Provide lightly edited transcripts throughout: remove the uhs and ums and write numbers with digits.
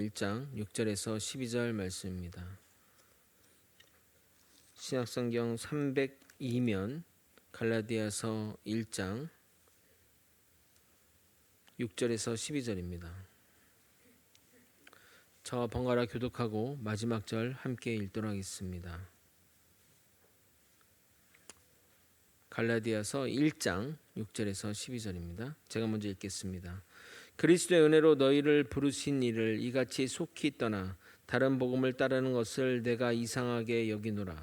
1장 6절에서 12절 말씀입니다. 신약성경 302면 갈라디아서 1장 6절에서 12절입니다. 저와 번갈아 교독하고 마지막 절 함께 읽도록 하겠습니다. 갈라디아서 1장 6절에서 12절입니다. 제가 먼저 읽겠습니다. 그리스도의 은혜로 너희를 부르신 이를 이같이 속히 떠나 다른 복음을 따르는 것을 내가 이상하게 여기노라.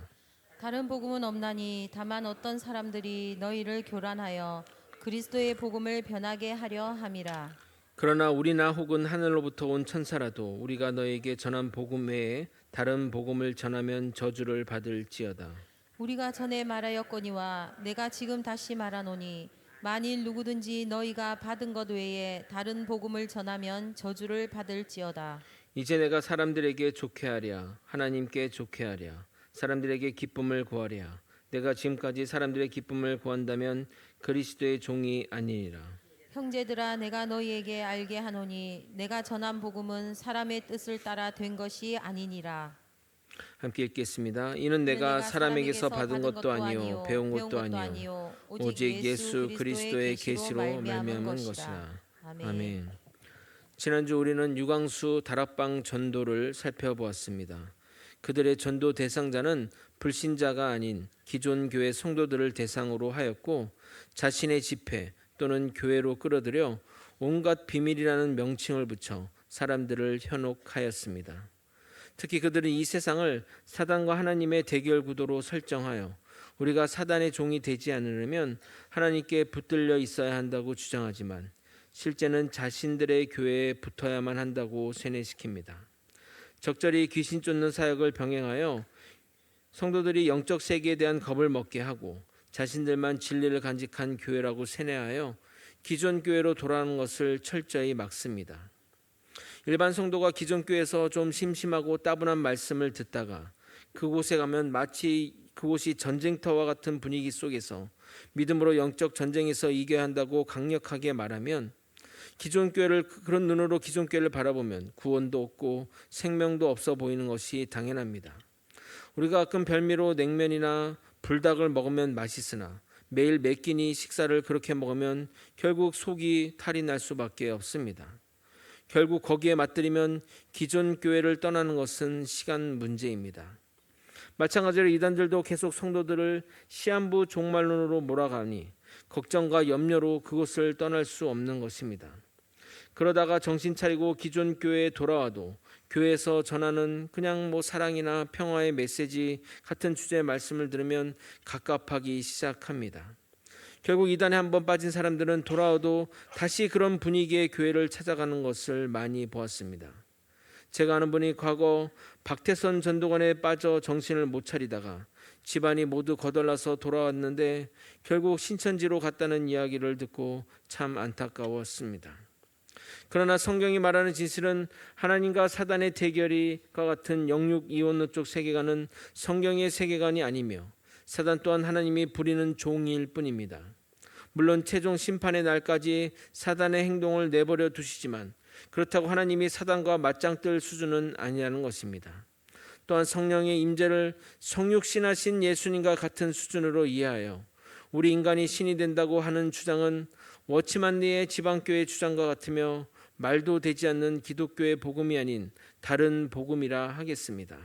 다른 복음은 없나니 다만 어떤 사람들이 너희를 교란하여 그리스도의 복음을 변하게 하려 함이라. 그러나 우리나 혹은 하늘로부터 온 천사라도 우리가 너에게 전한 복음 외에 다른 복음을 전하면 저주를 받을지어다. 우리가 전에 말하였거니와 내가 지금 다시 말하노니 만일 누구든지 너희가 받은 것 외에 다른 복음을 전하면 저주를 받을지어다. 이제 내가 사람들에게 좋게 하랴 하나님께 좋게 하랴 사람들에게 기쁨을 구하랴 내가 지금까지 사람들의 기쁨을 구한다면 그리스도의 종이 아니니라. 형제들아, 내가 너희에게 알게 하노니 내가 전한 복음은 사람의 뜻을 따라 된 것이 아니니라. 함께 읽겠습니다. 이는 내가 사람에게서 받은 것도 아니요 배운 것도 아니요 오직 예수 그리스도의 계시로 말미암은 것이라. 아멘. 지난주 우리는 유광수 다락방 전도를 살펴보았습니다. 그들의 전도 대상자는 불신자가 아닌 기존 교회 성도들을 대상으로 하였고 자신의 집회 또는 교회로 끌어들여 온갖 비밀이라는 명칭을 붙여 사람들을 현혹하였습니다. 특히 그들은 이 세상을 사단과 하나님의 대결 구도로 설정하여 우리가 사단의 종이 되지 않으려면 하나님께 붙들려 있어야 한다고 주장하지만 실제는 자신들의 교회에 붙어야만 한다고 세뇌시킵니다. 적절히 귀신 쫓는 사역을 병행하여 성도들이 영적 세계에 대한 겁을 먹게 하고 자신들만 진리를 간직한 교회라고 세뇌하여 기존 교회로 돌아가는 것을 철저히 막습니다. 일반 성도가 기존 교회에서 좀 심심하고 따분한 말씀을 듣다가 그곳에 가면 마치 그곳이 전쟁터와 같은 분위기 속에서 믿음으로 영적 전쟁에서 이겨야 한다고 강력하게 말하면 기존 교회를 그런 눈으로 기존 교회를 바라보면 구원도 없고 생명도 없어 보이는 것이 당연합니다. 우리가 가끔 별미로 냉면이나 불닭을 먹으면 맛있으나 매일 몇 끼니 식사를 그렇게 먹으면 결국 속이 탈이 날 수밖에 없습니다. 결국 거기에 맞들이면 기존 교회를 떠나는 것은 시간 문제입니다. 마찬가지로 이단들도 계속 성도들을 시한부 종말론으로 몰아가니 걱정과 염려로 그곳을 떠날 수 없는 것입니다. 그러다가 정신 차리고 기존 교회에 돌아와도 교회에서 전하는 그냥 사랑이나 평화의 메시지 같은 주제의 말씀을 들으면 갑갑하기 시작합니다. 결국 이단에 한번 빠진 사람들은 돌아와도 다시 그런 분위기의 교회를 찾아가는 것을 많이 보았습니다. 제가 아는 분이 과거 박태선 전도관에 빠져 정신을 못 차리다가 집안이 모두 거덜나서 돌아왔는데 결국 신천지로 갔다는 이야기를 듣고 참 안타까웠습니다. 그러나 성경이 말하는 진실은 하나님과 사단의 대결과 같은 영육 이원론적 세계관은 성경의 세계관이 아니며 사단 또한 하나님이 부리는 종일 뿐입니다. 물론 최종 심판의 날까지 사단의 행동을 내버려 두시지만 그렇다고 하나님이 사단과 맞짱 뜰 수준은 아니라는 것입니다. 또한 성령의 임재를 성육신하신 예수님과 같은 수준으로 이해하여 우리 인간이 신이 된다고 하는 주장은 워치만리의 지방교회 주장과 같으며 말도 되지 않는 기독교의 복음이 아닌 다른 복음이라 하겠습니다.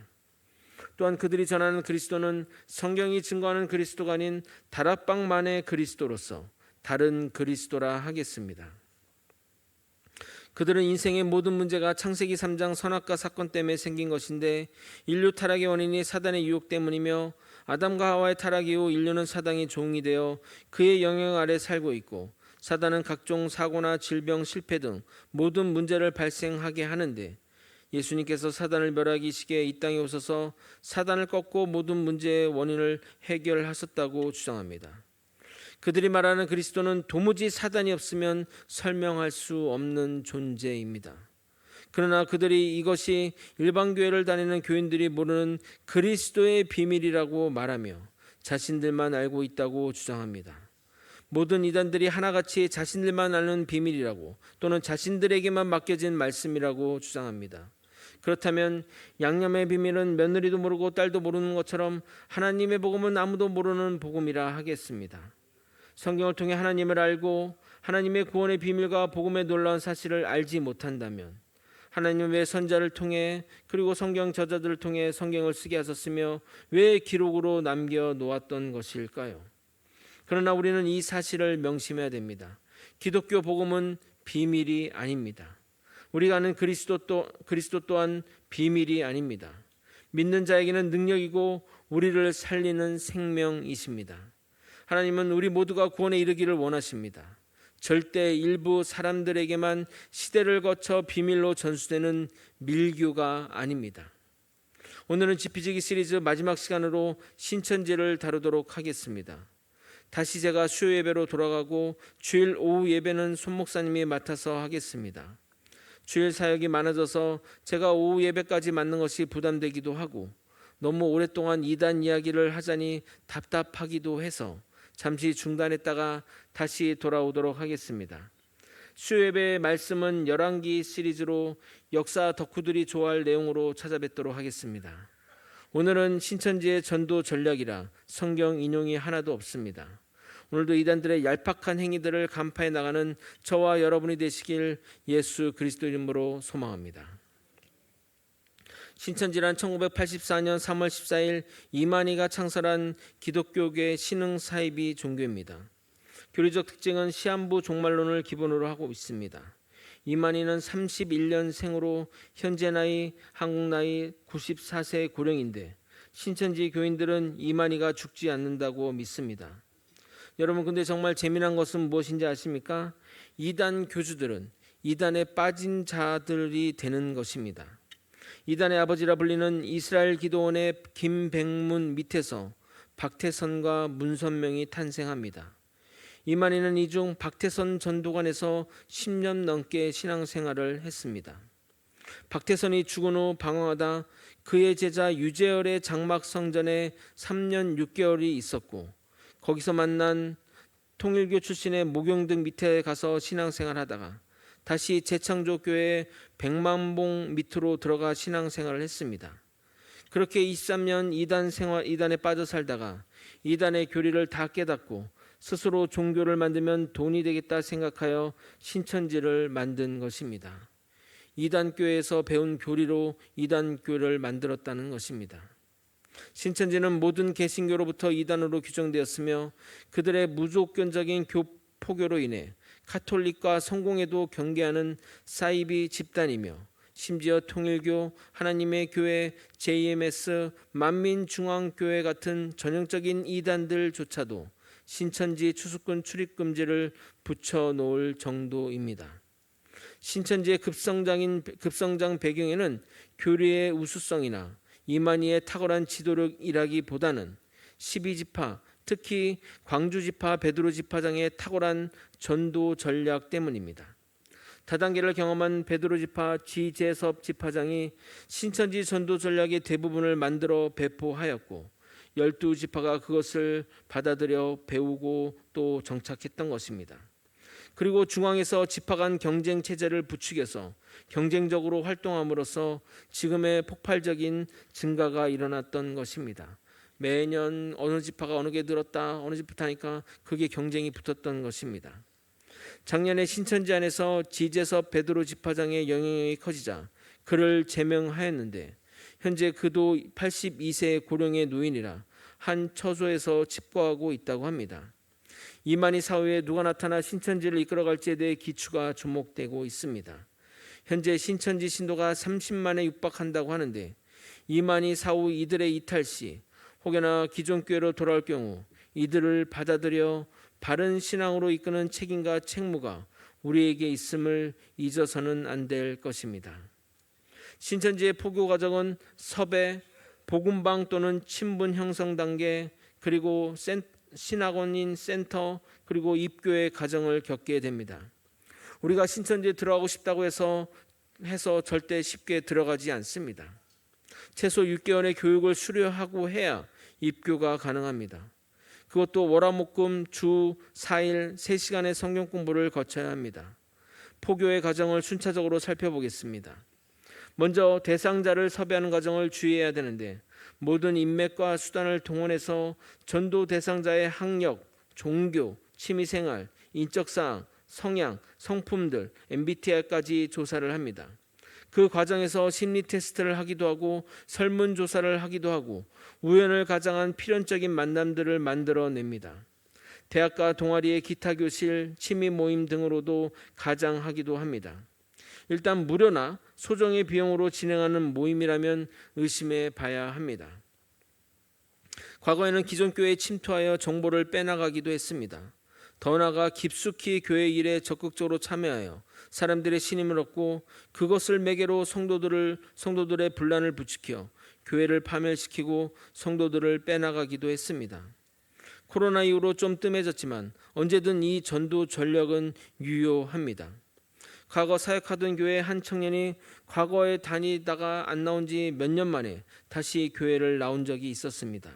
또한 그들이 전하는 그리스도는 성경이 증거하는 그리스도가 아닌 다락방만의 그리스도로서 다른 그리스도라 하겠습니다. 그들은 인생의 모든 문제가 창세기 3장 선악과 사건 때문에 생긴 것인데 인류 타락의 원인이 사단의 유혹 때문이며 아담과 하와의 타락 이후 인류는 사단의 종이 되어 그의 영향 아래 살고 있고 사단은 각종 사고나 질병, 실패 등 모든 문제를 발생하게 하는데 예수님께서 사단을 멸하기시기에 이 땅에 오셔서 사단을 꺾고 모든 문제의 원인을 해결하셨다고 주장합니다. 그들이 말하는 그리스도는 도무지 사단이 없으면 설명할 수 없는 존재입니다. 그러나 그들이 이것이 일반 교회를 다니는 교인들이 모르는 그리스도의 비밀이라고 말하며 자신들만 알고 있다고 주장합니다. 모든 이단들이 하나같이 자신들만 아는 비밀이라고 또는 자신들에게만 맡겨진 말씀이라고 주장합니다. 그렇다면 양념의 비밀은 며느리도 모르고 딸도 모르는 것처럼 하나님의 복음은 아무도 모르는 복음이라 하겠습니다. 성경을 통해 하나님을 알고 하나님의 구원의 비밀과 복음의 놀라운 사실을 알지 못한다면 하나님은 왜 선자를 통해 그리고 성경 저자들을 통해 성경을 쓰게 하셨으며 왜 기록으로 남겨 놓았던 것일까요? 그러나 우리는 이 사실을 명심해야 됩니다. 기독교 복음은 비밀이 아닙니다. 우리가 아는 그리스도 또한 비밀이 아닙니다. 믿는 자에게는 능력이고 우리를 살리는 생명이십니다. 하나님은 우리 모두가 구원에 이르기를 원하십니다. 절대 일부 사람들에게만 시대를 거쳐 비밀로 전수되는 밀교가 아닙니다. 오늘은 지피지기 시리즈 마지막 시간으로 신천지를 다루도록 하겠습니다. 다시 제가 수요 예배로 돌아가고 주일 오후 예배는 손 목사님이 맡아서 하겠습니다. 주일 사역이 많아져서 제가 오후 예배까지 맡는 것이 부담되기도 하고 너무 오랫동안 이단 이야기를 하자니 답답하기도 해서 잠시 중단했다가 다시 돌아오도록 하겠습니다. 수요 예배의 말씀은 열왕기 시리즈로 역사 덕후들이 좋아할 내용으로 찾아뵙도록 하겠습니다. 오늘은 신천지의 전도 전략이라 성경 인용이 하나도 없습니다. 오늘도 이단들의 얄팍한 행위들을 간파해 나가는 저와 여러분이 되시길 예수 그리스도 이름으로 소망합니다. 신천지란 1984년 3월 14일 이만희가 창설한 기독교계 신흥사이비 종교입니다. 교리적 특징은 시한부 종말론을 기본으로 하고 있습니다. 이만희는 31년생으로 현재 나이 한국 나이 94세 고령인데 신천지 교인들은 이만희가 죽지 않는다고 믿습니다. 여러분, 근데 정말 재미난 것은 무엇인지 아십니까? 이단 교주들은 이단에 빠진 자들이 되는 것입니다. 이단의 아버지라 불리는 이스라엘 기도원의 김백문 밑에서 박태선과 문선명이 탄생합니다. 이만희는 이중 박태선 전도관에서 10년 넘게 신앙생활을 했습니다. 박태선이 죽은 후 방황하다 그의 제자 유재열의 장막 성전에 3년 6개월이 있었고 거기서 만난 통일교 출신의 모경등 밑에 가서 신앙생활하다가 다시 재창조교회 백만봉 밑으로 들어가 신앙생활을 했습니다. 그렇게 23년 이단에 빠져 살다가 이단의 교리를 다 깨닫고 스스로 종교를 만들면 돈이 되겠다 생각하여 신천지를 만든 것입니다. 이단교회에서 배운 교리로 이단교를 만들었다는 것입니다. 신천지는 모든 개신교로부터 이단으로 규정되었으며 그들의 무조건적인 포교로 인해 카톨릭과 성공에도 경계하는 사이비 집단이며 심지어 통일교, 하나님의 교회, JMS, 만민중앙교회 같은 전형적인 이단들조차도 신천지 추수꾼 출입금지를 붙여놓을 정도입니다. 신천지의 급성장 배경에는 교리의 우수성이나 이만희의 탁월한 지도력이라기보다는 12지파, 특히 광주지파 베드로 지파장의 탁월한 전도 전략 때문입니다. 다단계를 경험한 베드로 지파 지재섭 지파장이 신천지 전도 전략의 대부분을 만들어 배포하였고 12지파가 그것을 받아들여 배우고 또 정착했던 것입니다. 그리고 중앙에서 지파 간 경쟁 체제를 부추겨서 경쟁적으로 활동함으로써 지금의 폭발적인 증가가 일어났던 것입니다. 매년 어느 지파가 어느 게 늘었다, 어느 지파 하니까 그게 경쟁이 붙었던 것입니다. 작년에 신천지 안에서 지재섭 베드로 지파장의 영향력이 커지자 그를 제명하였는데 현재 그도 82세 고령의 노인이라 한 처소에서 칩거하고 있다고 합니다. 이만희 사후에 누가 나타나 신천지를 이끌어갈지에 대해 기추가 주목되고 있습니다. 현재 신천지 신도가 30만에 육박한다고 하는데 이만희 사후 이들의 이탈 시 혹여나 기존 교회로 돌아올 경우 이들을 받아들여 바른 신앙으로 이끄는 책임과 책무가 우리에게 있음을 잊어서는 안 될 것입니다. 신천지의 포교 과정은 섭외, 복음방 또는 친분 형성 단계, 그리고 신학원인 센터, 그리고 입교의 과정을 겪게 됩니다. 우리가 신천지에 들어가고 싶다고 해서 절대 쉽게 들어가지 않습니다. 최소 6개월의 교육을 수료하고 해야 입교가 가능합니다. 그것도 월화목금 주 4일 3시간의 성경 공부를 거쳐야 합니다. 포교의 과정을 순차적으로 살펴보겠습니다. 먼저 대상자를 섭외하는 과정을 주의해야 되는데 모든 인맥과 수단을 동원해서 전도 대상자의 학력, 종교, 취미생활, 인적사항, 성향, 성품들, MBTI까지 조사를 합니다. 그 과정에서 심리 테스트를 하기도 하고 설문조사를 하기도 하고 우연을 가장한 필연적인 만남들을 만들어냅니다. 대학과 동아리의 기타 교실, 취미 모임 등으로도 가장하기도 합니다. 일단 무료나 소정의 비용으로 진행하는 모임이라면 의심해 봐야 합니다. 과거에는 기존 교회에 침투하여 정보를 빼나가기도 했습니다. 더 나아가 깊숙이 교회 일에 적극적으로 참여하여 사람들의 신임을 얻고 그것을 매개로 성도들의 분란을 부추겨 교회를 파멸시키고 성도들을 빼나가기도 했습니다. 코로나 이후로 좀 뜸해졌지만 언제든 이 전도 전력은 유효합니다. 과거 사역하던 교회 한 청년이 과거에 다니다가 안 나온 지 몇 년 만에 다시 교회를 나온 적이 있었습니다.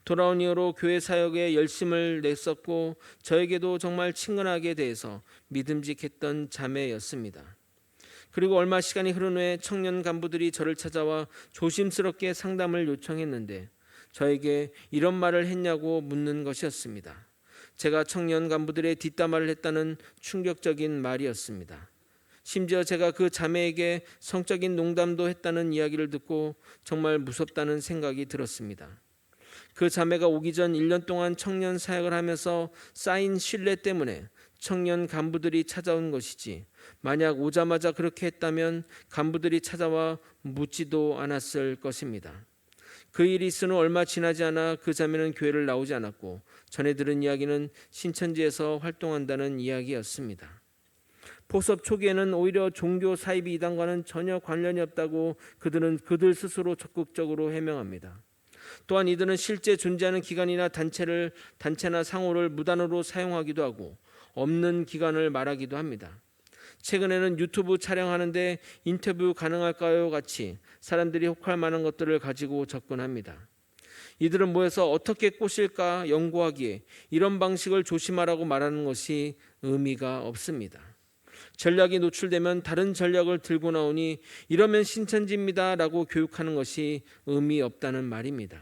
돌아온 이후로 교회 사역에 열심을 냈었고 저에게도 정말 친근하게 대해서 믿음직했던 자매였습니다. 그리고 얼마 시간이 흐른 후에 청년 간부들이 저를 찾아와 조심스럽게 상담을 요청했는데 저에게 이런 말을 했냐고 묻는 것이었습니다. 제가 청년 간부들의 뒷담화를 했다는 충격적인 말이었습니다. 심지어 제가 그 자매에게 성적인 농담도 했다는 이야기를 듣고 정말 무섭다는 생각이 들었습니다. 그 자매가 오기 전 1년 동안 청년 사역을 하면서 쌓인 신뢰 때문에 청년 간부들이 찾아온 것이지 만약 오자마자 그렇게 했다면 간부들이 찾아와 묻지도 않았을 것입니다. 그 일이 있은 후 얼마 지나지 않아 그 자매는 교회를 나오지 않았고 전에 들은 이야기는 신천지에서 활동한다는 이야기였습니다. 포섭 초기에는 오히려 종교 사이비 이단과는 전혀 관련이 없다고 그들 스스로 적극적으로 해명합니다. 또한 이들은 실제 존재하는 기관이나 단체나 상호를 무단으로 사용하기도 하고 없는 기관을 말하기도 합니다. 최근에는 유튜브 촬영하는데 인터뷰 가능할까요? 같이 사람들이 혹할 만한 것들을 가지고 접근합니다. 이들은 모여서 어떻게 꼬실까 연구하기에 이런 방식을 조심하라고 말하는 것이 의미가 없습니다. 전략이 노출되면 다른 전략을 들고 나오니 이러면 신천지입니다 라고 교육하는 것이 의미 없다는 말입니다.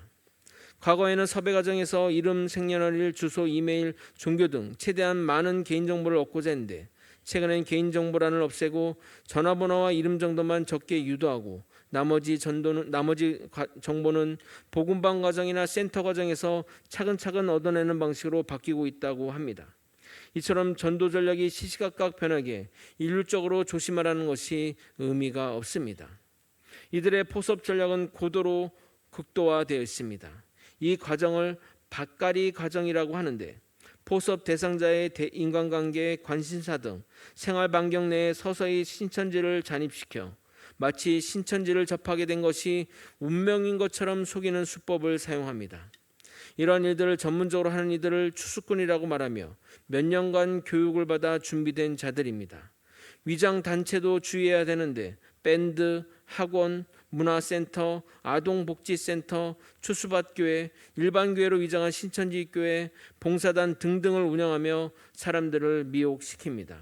과거에는 섭외 과정에서 이름, 생년월일, 주소, 이메일, 종교 등 최대한 많은 개인정보를 얻고자 했는데 최근엔 개인정보란을 없애고 전화번호와 이름 정도만 적게 유도하고 나머지 정보는 복음방 과정이나 센터 과정에서 차근차근 얻어내는 방식으로 바뀌고 있다고 합니다. 이처럼 전도 전략이 시시각각 변하게 일률적으로 조심하라는 것이 의미가 없습니다. 이들의 포섭 전략은 고도로 극도화되어 있습니다. 이 과정을 밭갈이 과정이라고 하는데 포섭 대상자의 인간관계, 관심사 등 생활 반경 내에 서서히 신천지를 잠입시켜 마치 신천지를 접하게 된 것이 운명인 것처럼 속이는 수법을 사용합니다. 이러한 일들을 전문적으로 하는 이들을 추수꾼이라고 말하며 몇 년간 교육을 받아 준비된 자들입니다. 위장 단체도 주의해야 되는데 밴드, 학원, 문화센터, 아동복지센터, 추수밭교회, 일반교회로 위장한 신천지교회, 봉사단 등등을 운영하며 사람들을 미혹시킵니다.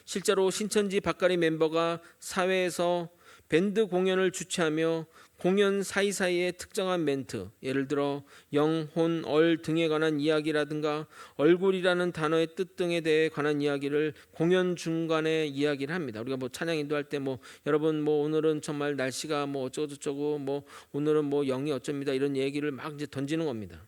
실제로 신천지 밭갈이 멤버가 사회에서 밴드 공연을 주최하며 공연 사이사이에 특정한 멘트, 예를 들어 영, 혼, 얼 등에 관한 이야기라든가 얼굴이라는 단어의 뜻 등에 대해 관한 이야기를 공연 중간에 이야기를 합니다. 우리가 뭐 찬양 인도할 때 여러분 오늘은 정말 날씨가 어쩌고저쩌고 오늘은 영이 어쩝니다 이런 얘기를 막 이제 던지는 겁니다.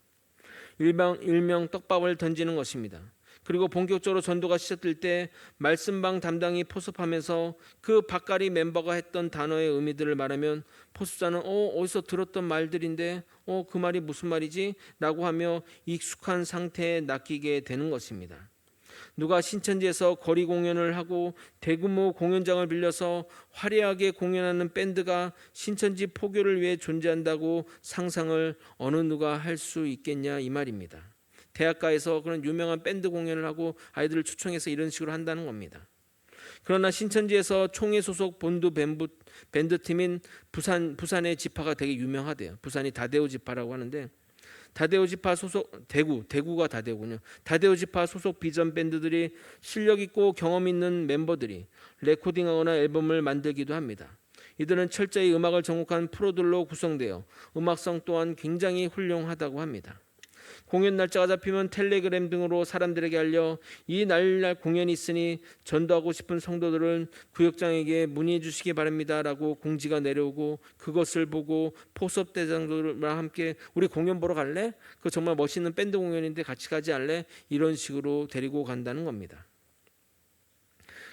일명 떡밥을 던지는 것입니다. 그리고 본격적으로 전도가 시작될 때 말씀방 담당이 포섭하면서 그 밭갈이 멤버가 했던 단어의 의미들을 말하면 포섭자는 어디서 들었던 말들인데 그 말이 무슨 말이지? 라고 하며 익숙한 상태에 낚이게 되는 것입니다. 누가 신천지에서 거리 공연을 하고 대규모 공연장을 빌려서 화려하게 공연하는 밴드가 신천지 포교를 위해 존재한다고 상상을 어느 누가 할 수 있겠냐 이 말입니다. 대학가에서 그런 유명한 밴드 공연을 하고 아이들을 초청해서 이런 식으로 한다는 겁니다. 그러나 신천지에서 총회 소속 본드 밴드 팀인 부산의 지파가 되게 유명하대요. 부산이 다대우 지파라고 하는데 다데오 지파 소속 대구가 다데오군요. 다데오 지파 소속 비전 밴드들이 실력 있고 경험 있는 멤버들이 레코딩하거나 앨범을 만들기도 합니다. 이들은 철저히 음악을 전공한 프로들로 구성되어 음악성 또한 굉장히 훌륭하다고 합니다. 공연 날짜가 잡히면 텔레그램 등으로 사람들에게 알려 이 날날 공연이 있으니 전도하고 싶은 성도들은 구역장에게 문의해 주시기 바랍니다라고 공지가 내려오고, 그것을 보고 포섭 대장들과 함께 우리 공연 보러 갈래? 그 정말 멋있는 밴드 공연인데 같이 가지 않래? 이런 식으로 데리고 간다는 겁니다.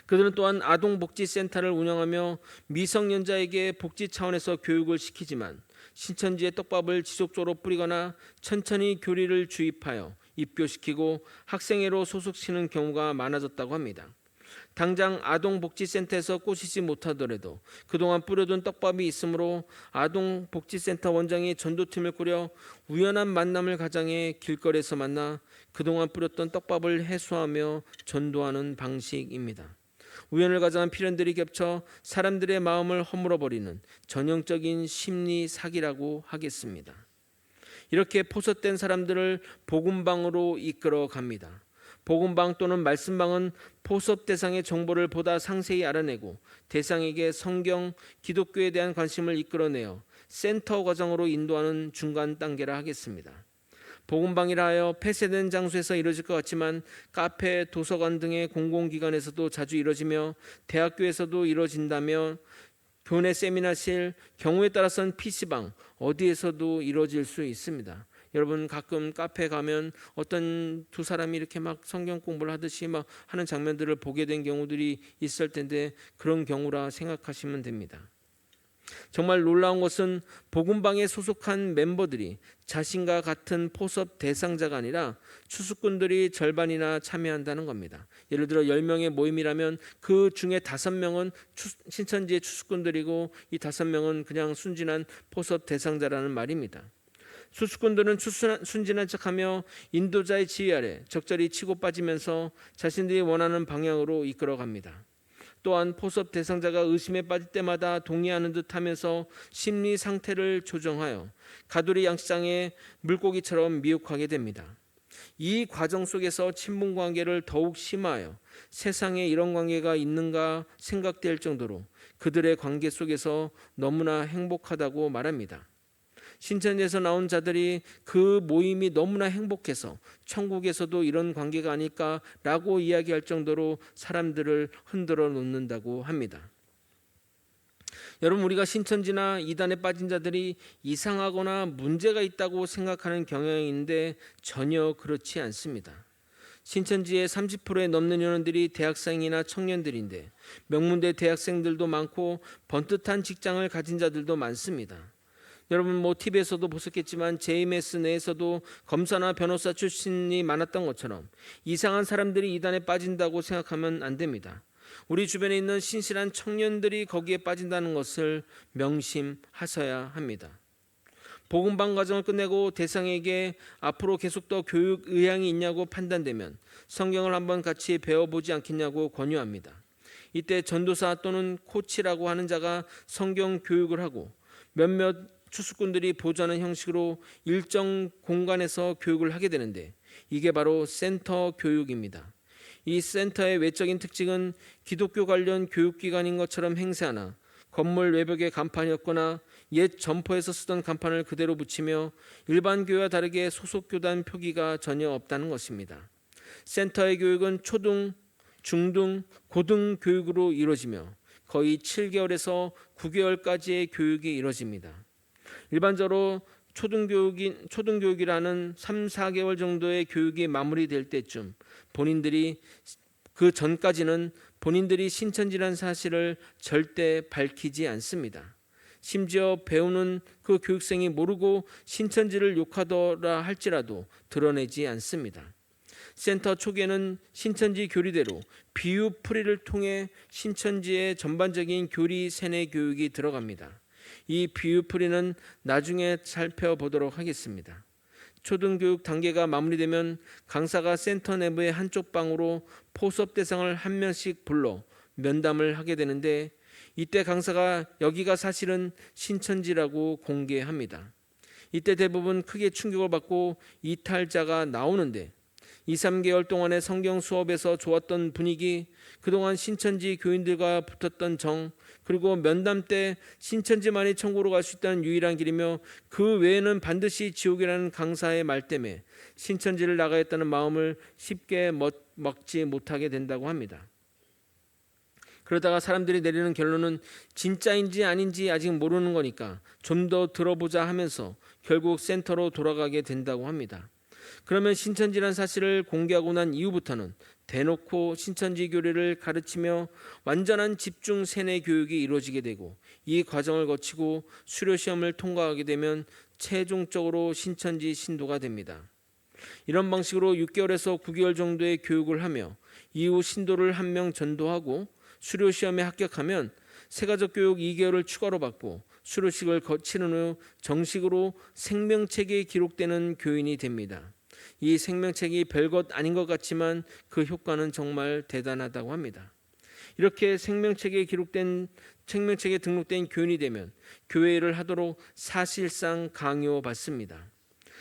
그들은 또한 아동복지센터를 운영하며 미성년자에게 복지 차원에서 교육을 시키지만 신천지의 떡밥을 지속적으로 뿌리거나 천천히 교리를 주입하여 입교시키고 학생회로 소속시키는 경우가 많아졌다고 합니다. 당장 아동복지센터에서 꼬시지 못하더라도 그동안 뿌려둔 떡밥이 있으므로 아동복지센터 원장이 전도팀을 꾸려 우연한 만남을 가장해 길거리에서 만나 그동안 뿌렸던 떡밥을 해소하며 전도하는 방식입니다. 우연을 가장한 필연들이 겹쳐 사람들의 마음을 허물어버리는 전형적인 심리 사기라고 하겠습니다. 이렇게 포섭된 사람들을 복음방으로 이끌어 갑니다. 복음방 또는 말씀방은 포섭 대상의 정보를 보다 상세히 알아내고 대상에게 성경, 기독교에 대한 관심을 이끌어내어 센터 과정으로 인도하는 중간 단계라 하겠습니다. 복음방이라 하여 폐쇄된 장소에서 이루어질 것 같지만 카페, 도서관 등의 공공기관에서도 자주 이루어지며 대학교에서도 이루어진다며 교내 세미나실, 경우에 따라서는 PC방, 어디에서도 이루어질 수 있습니다. 여러분 가끔 카페 가면 어떤 두 사람이 이렇게 막 성경 공부를 하듯이 막 하는 장면들을 보게 된 경우들이 있을 텐데 그런 경우라 생각하시면 됩니다. 정말 놀라운 것은 복음방에 소속한 멤버들이 자신과 같은 포섭 대상자가 아니라 추수꾼들이 절반이나 참여한다는 겁니다. 예를 들어 10명의 모임이라면 그 중에 5명은 신천지의 추수꾼들이고 이 5명은 그냥 순진한 포섭 대상자라는 말입니다. 추수꾼들은 순진한 척하며 인도자의 지휘 아래 적절히 치고 빠지면서 자신들이 원하는 방향으로 이끌어갑니다. 또한 포섭 대상자가 의심에 빠질 때마다 동의하는 듯하면서 심리 상태를 조정하여 가두리 양식장의 물고기처럼 미혹하게 됩니다. 이 과정 속에서 친분 관계를 더욱 심화하여 세상에 이런 관계가 있는가 생각될 정도로 그들의 관계 속에서 너무나 행복하다고 말합니다. 신천지에서 나온 자들이 그 모임이 너무나 행복해서 천국에서도 이런 관계가 아닐까라고 이야기할 정도로 사람들을 흔들어 놓는다고 합니다. 여러분, 우리가 신천지나 이단에 빠진 자들이 이상하거나 문제가 있다고 생각하는 경향이 있는데 전혀 그렇지 않습니다. 신천지의 30%에 넘는 인원들이 대학생이나 청년들인데 명문대 대학생들도 많고 번듯한 직장을 가진 자들도 많습니다. 여러분 TV에서도 보셨겠지만 JMS 내에서도 검사나 변호사 출신이 많았던 것처럼 이상한 사람들이 이단에 빠진다고 생각하면 안 됩니다. 우리 주변에 있는 신실한 청년들이 거기에 빠진다는 것을 명심하셔야 합니다. 복음방 과정을 끝내고 대상에게 앞으로 계속 더 교육 의향이 있냐고 판단되면 성경을 한번 같이 배워보지 않겠냐고 권유합니다. 이때 전도사 또는 코치라고 하는 자가 성경 교육을 하고 몇몇 추수꾼들이 보조하는 형식으로 일정 공간에서 교육을 하게 되는데 이게 바로 센터 교육입니다. 이 센터의 외적인 특징은 기독교 관련 교육기관인 것처럼 행세하나 건물 외벽에 간판이 없거나 옛 점포에서 쓰던 간판을 그대로 붙이며 일반 교회와 다르게 소속 교단 표기가 전혀 없다는 것입니다. 센터의 교육은 초등, 중등, 고등 교육으로 이루어지며 거의 7개월에서 9개월까지의 교육이 이루어집니다. 일반적으로 초등교육이라는 3, 4개월 정도의 교육이 마무리될 때쯤 본인들이 그 전까지는 본인들이 신천지라는 사실을 절대 밝히지 않습니다. 심지어 배우는 그 교육생이 모르고 신천지를 욕하더라 할지라도 드러내지 않습니다. 센터 초기에는 신천지 교리대로 비유풀이를 통해 신천지의 전반적인 교리 세뇌 교육이 들어갑니다. 이 비유풀이는 나중에 살펴보도록 하겠습니다. 초등교육 단계가 마무리되면 강사가 센터 내부의 한쪽 방으로 포섭 대상을 한 명씩 불러 면담을 하게 되는데 이때 강사가 여기가 사실은 신천지라고 공개합니다. 이때 대부분 크게 충격을 받고 이탈자가 나오는데 2, 3개월 동안의 성경 수업에서 좋았던 분위기, 그동안 신천지 교인들과 붙었던 정, 그리고 면담 때 신천지만이 천국으로 갈 수 있다는 유일한 길이며 그 외에는 반드시 지옥이라는 강사의 말 때문에 신천지를 나가겠다는 마음을 쉽게 먹지 못하게 된다고 합니다. 그러다가 사람들이 내리는 결론은 진짜인지 아닌지 아직 모르는 거니까 좀 더 들어보자 하면서 결국 센터로 돌아가게 된다고 합니다. 그러면 신천지란 사실을 공개하고 난 이후부터는 대놓고 신천지 교리를 가르치며 완전한 집중 세뇌 교육이 이루어지게 되고 이 과정을 거치고 수료 시험을 통과하게 되면 최종적으로 신천지 신도가 됩니다. 이런 방식으로 6개월에서 9개월 정도의 교육을 하며 이후 신도를 한 명 전도하고 수료 시험에 합격하면 세가족 교육 2개월을 추가로 받고 수료식을 거치는 후 정식으로 생명책에 기록되는 교인이 됩니다. 이 생명책이 별것 아닌 것 같지만 그 효과는 정말 대단하다고 합니다. 이렇게 생명책에 등록된 교인이 되면 교회 일을 하도록 사실상 강요받습니다.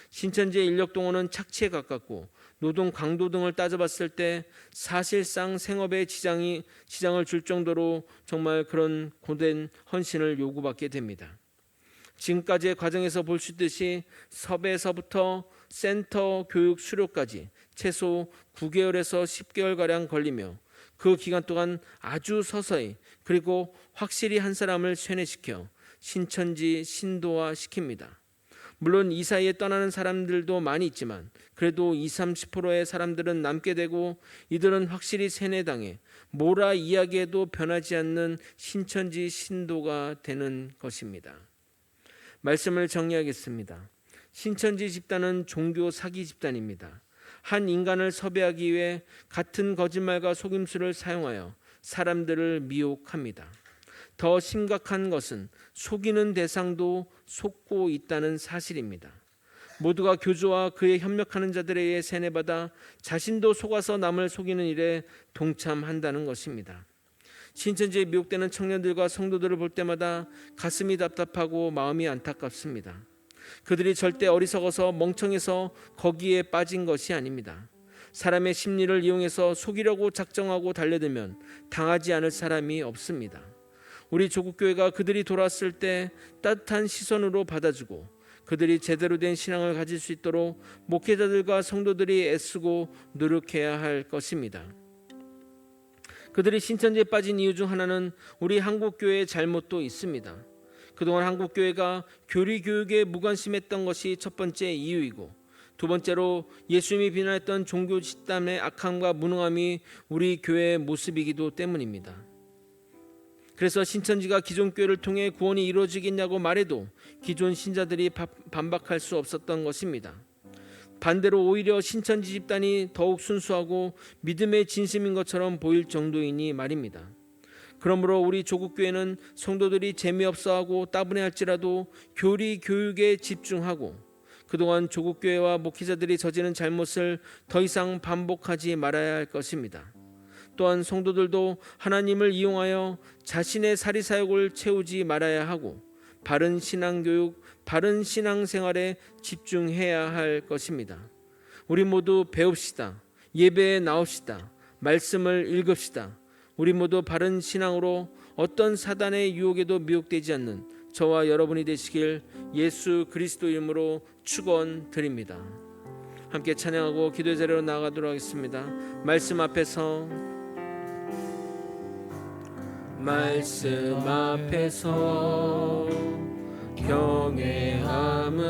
신천지의 인력 동원은 착취에 가깝고 노동 강도 등을 따져봤을 때 사실상 생업에 지장을 줄 정도로 정말 그런 고된 헌신을 요구받게 됩니다. 지금까지의 과정에서 볼 수 있듯이 섭에서부터 센터 교육 수료까지 최소 9개월에서 10개월가량 걸리며 그 기간 동안 아주 서서히 그리고 확실히 한 사람을 세뇌시켜 신천지 신도화 시킵니다. 물론 이 사이에 떠나는 사람들도 많이 있지만 그래도 20-30%의 사람들은 남게 되고 이들은 확실히 세뇌당해 뭐라 이야기해도 변하지 않는 신천지 신도가 되는 것입니다. 말씀을 정리하겠습니다. 신천지 집단은 종교 사기 집단입니다. 한 인간을 섭외하기 위해 같은 거짓말과 속임수를 사용하여 사람들을 미혹합니다. 더 심각한 것은 속이는 대상도 속고 있다는 사실입니다. 모두가 교주와 그에 협력하는 자들에 의해 세뇌받아 자신도 속아서 남을 속이는 일에 동참한다는 것입니다. 신천지에 미혹되는 청년들과 성도들을 볼 때마다 가슴이 답답하고 마음이 안타깝습니다. 그들이 절대 어리석어서 멍청해서 거기에 빠진 것이 아닙니다. 사람의 심리를 이용해서 속이려고 작정하고 달려들면 당하지 않을 사람이 없습니다. 우리 조국교회가 그들이 돌아왔을 때 따뜻한 시선으로 받아주고 그들이 제대로 된 신앙을 가질 수 있도록 목회자들과 성도들이 애쓰고 노력해야 할 것입니다. 그들이 신천지에 빠진 이유 중 하나는 우리 한국교회의 잘못도 있습니다. 그동안 한국교회가 교리교육에 무관심했던 것이 첫 번째 이유이고 두 번째로 예수님이 비난했던 종교 집단의 악함과 무능함이 우리 교회의 모습이기도 때문입니다. 그래서 신천지가 기존 교회를 통해 구원이 이루어지겠냐고 말해도 기존 신자들이 반박할 수 없었던 것입니다. 반대로 오히려 신천지 집단이 더욱 순수하고 믿음의 진심인 것처럼 보일 정도이니 말입니다. 그러므로 우리 조국교회는 성도들이 재미없어하고 따분해할지라도 교리 교육에 집중하고 그동안 조국교회와 목회자들이 저지른 잘못을 더 이상 반복하지 말아야 할 것입니다. 또한 성도들도 하나님을 이용하여 자신의 사리사욕을 채우지 말아야 하고 바른 신앙교육, 바른 신앙생활에 집중해야 할 것입니다. 우리 모두 배웁시다. 예배에 나옵시다. 말씀을 읽읍시다. 우리 모두 바른 신앙으로 어떤 사단의 유혹에도 미혹되지 않는 저와 여러분이 되시길 예수 그리스도 이름으로 축원드립니다. 함께 찬양하고 기도의 자리로 나아가도록 하겠습니다. 말씀 앞에서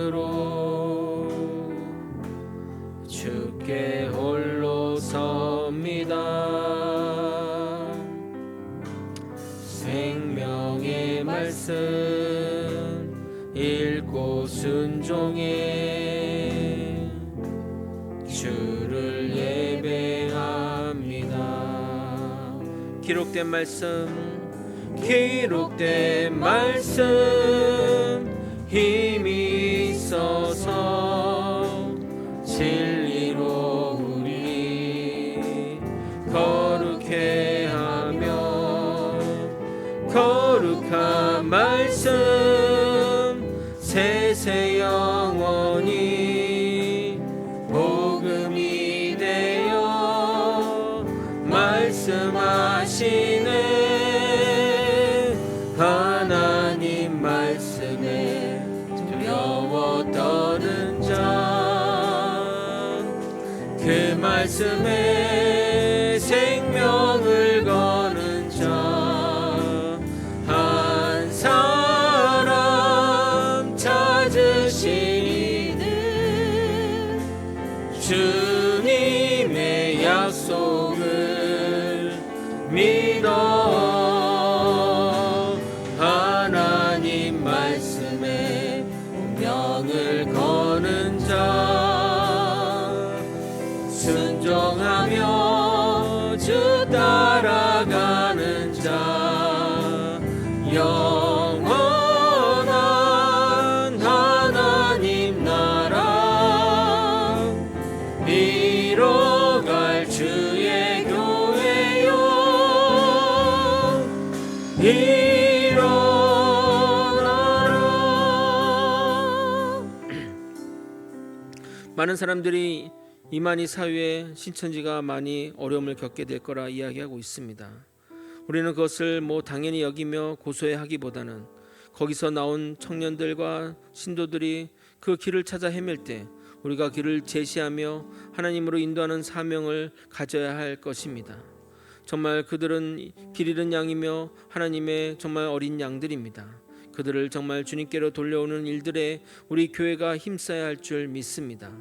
경외함으로 주께 홀로 섭니다. 생명의 말씀 읽고 순종해 주를 예배합니다. 기록된 말씀 힘이 있어서 진리로 우리 거룩해 하며 거룩한 말씀 세세 영원 하나님 말씀에 두려워 떠는 자, 그 말씀에 생명을 거는 자, 한 사람 찾으시는 주님의 약속을 믿어 하나님 말씀에 운명을 거는 자, 순종하며 주 따라가는 자, 영원한 하나님 나라 이뤄갈 주의 교회요 일어나라. 많은 사람들이 이만희 사회에 신천지가 많이 어려움을 겪게 될 거라 이야기하고 있습니다. 우리는 그것을 당연히 여기며 고소해하기보다는 거기서 나온 청년들과 신도들이 그 길을 찾아 헤맬 때 우리가 길을 제시하며 하나님으로 인도하는 사명을 가져야 할 것입니다. 정말 그들은 길 잃은 양이며 하나님의 정말 어린 양들입니다. 그들을 정말 주님께로 돌려오는 일들에 우리 교회가 힘써야 할 줄 믿습니다.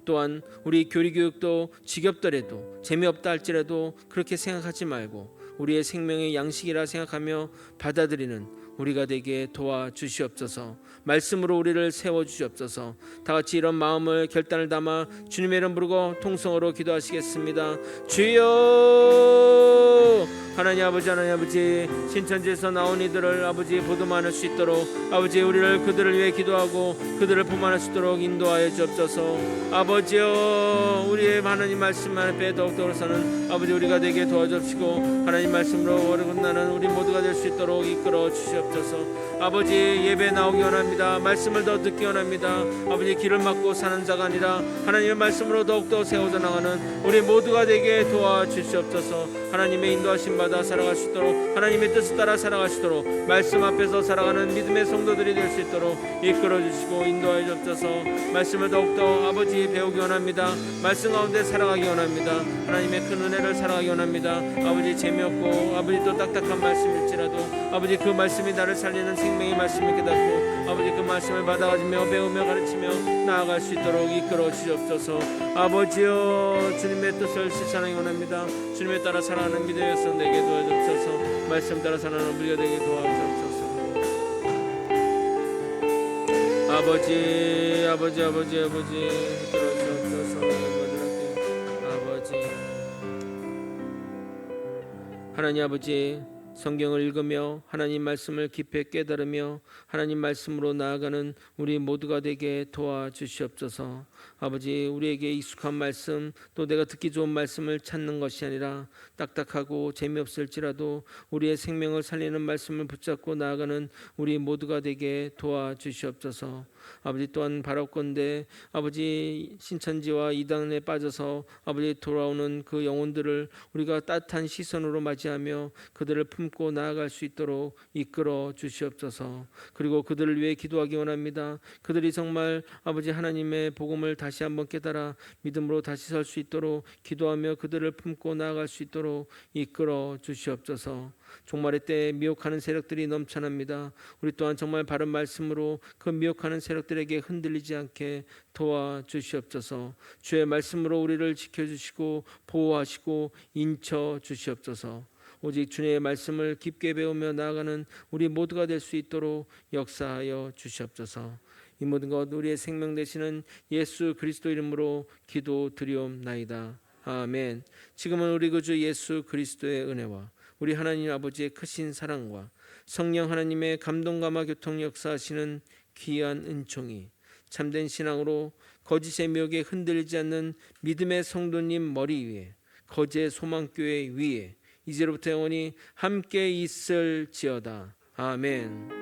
또한 우리 교리교육도 지겹더라도 재미없다 할지라도 그렇게 생각하지 말고 우리의 생명의 양식이라 생각하며 받아들이는 우리가 되게 도와주시옵소서. 말씀으로 우리를 세워주시옵소서. 다같이 이런 마음을 결단을 담아 주님의 이름 부르고 통성으로 기도하시겠습니다. 주여, 하나님 아버지, 하나님 아버지, 신천지에서 나온 이들을 아버지 보듬어낼 수 있도록 아버지 우리를 그들을 위해 기도하고 그들을 보만할 수 있도록 인도하여 주옵소서. 아버지여, 우리의 하나님 말씀 앞에 더욱더서는 아버지 우리가 되게 도와주시고 하나님 말씀으로 어긋나는 우리 모두가 될 수 있도록 이끌어 주시옵소서. 아버지, 예배 나오기 원합니다. 말씀을 더 듣기 원합니다. 아버지, 길을 막고 사는 자가 아니라 하나님의 말씀으로 더욱더 세워져 나가는 우리 모두가 되게 도와주시옵소서. 하나님의 인도하심 받아 살아갈 수 있도록 하나님의 뜻을 따라 살아갈 수 있도록 말씀 앞에서 살아가는 믿음의 성도들이 될 수 있도록 이끌어 주시고 인도하여 주옵소서. 말씀을 더욱더 아버지 배우기 원합니다. 말씀 가운데 살아가기 원합니다. 하나님의 큰 은혜를 살아가기 원합니다. 아버지, 재미없고 아버지 또 딱딱한 말씀일지라도 아버지 그 말씀이 나를 살리는 생명의 말씀을 깨닫고 아버지 그 말씀을 받아가지며 배우며 가르치며 나아갈 수 있도록 이끌어 주시옵소서. 아버지여, 주님의 뜻을 실천하기 원합니다. 주님에 따라 살아가는 믿음의 성 되게 도와주옵소서. 말씀 따라 살아가는 우리가 되게 도와주옵소서. 아버지, 아버지, 아버지, 아버지, 이끌어 주옵소서. 아버지, 하나님 아버지, 성경을 읽으며 하나님 말씀을 깊이 깨달으며 하나님 말씀으로 나아가는 우리 모두가 되게 도와주시옵소서. 아버지, 우리에게 익숙한 말씀 또 내가 듣기 좋은 말씀을 찾는 것이 아니라 딱딱하고 재미없을지라도 우리의 생명을 살리는 말씀을 붙잡고 나아가는 우리 모두가 되게 도와주시옵소서. 아버지, 또한 바라옵건대 아버지 신천지와 이단에 빠져서 아버지 돌아오는 그 영혼들을 우리가 따뜻한 시선으로 맞이하며 그들을 품고 나아갈 수 있도록 이끌어 주시옵소서. 그리고 그들을 위해 기도하기 원합니다. 그들이 정말 아버지 하나님의 복음을 다시 한번 깨달아 믿음으로 다시 설 수 있도록 기도하며 그들을 품고 나아갈 수 있도록 이끌어 주시옵소서. 종말의 때에 미혹하는 세력들이 넘쳐납니다. 우리 또한 정말 바른 말씀으로 그 미혹하는 세력들에게 흔들리지 않게 도와주시옵소서. 주의 말씀으로 우리를 지켜주시고 보호하시고 인쳐 주시옵소서. 오직 주님의 말씀을 깊게 배우며 나아가는 우리 모두가 될 수 있도록 역사하여 주시옵소서. 이 모든 것 우리의 생명 되시는 예수 그리스도 이름으로 기도드리옵나이다. 아멘. 지금은 우리 구주 예수 그리스도의 은혜와 우리 하나님 아버지의 크신 사랑과 성령 하나님의 감동감화 교통 역사하시는 귀한 은총이 참된 신앙으로 거짓의 미혹에 흔들리지 않는 믿음의 성도님 머리 위에 거제의 소망교회 위에 이제로부터 영원히 함께 있을지어다. 아멘.